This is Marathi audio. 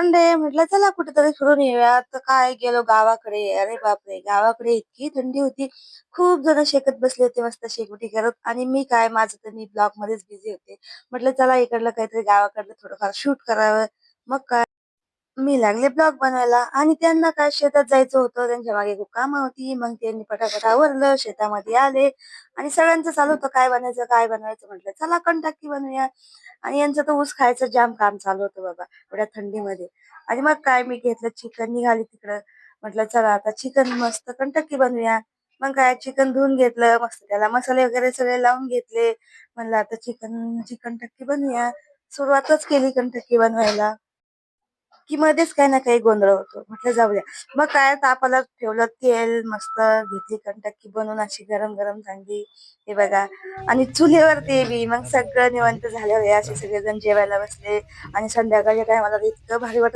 संडे म्हटलं चला कुठेतरी फिरून येऊया. तर काय गेलो गावाकडे. अरे बापरे! गावाकडे इतकी थंडी होती. खूप जण शेकत बसले होते मस्त शेकोटी करत आणि मी काय माझं तर मी ब्लॉगमध्येच बिझी होते. म्हटलं चला इकडलं काहीतरी गावाकडलं थोडंफार शूट करावं. मग काय मी लागले ब्लॉग बनवायला आणि त्यांना काय शेतात जायचं होतं. त्यांच्या मागे खूप कामं होती. मग त्यांनी पटापट आवरलं. शेतामध्ये आले आणि सगळ्यांचं चालू होतं काय बनायचं, काय बनवायचं. म्हटलं चला कंटाक्की बनवूया. आणि यांचं तर ऊस खायचं जाम काम चालू होतं बाबा एवढ्या थंडीमध्ये. आणि मग काय मी घेतलं चिकन निघाली तिकडं. म्हटलं चला आता चिकन मस्त कंटक्की बनवूया. मग काय चिकन धुवून घेतलं मस्त त्याला मसाले वगैरे सगळे लावून घेतले. म्हणलं आता चिकनची कंटक्की बनवूया. सुरुवातच केली कंटक्की बनवायला. की मध्येच काही ना काही गोंधळ होतो. म्हटलं जाऊ द्या. मग काय तापाला ठेवलं तेल मस्त घेतली कंटक्की बनवून अशी गरम गरम चांगली. हे बघा आणि चुलीवर ते बी मग सगळं निवांत झाल्यावर असे सगळेजण जेवायला बसले आणि संध्याकाळच्या टायमाला इतकं भारी वाटत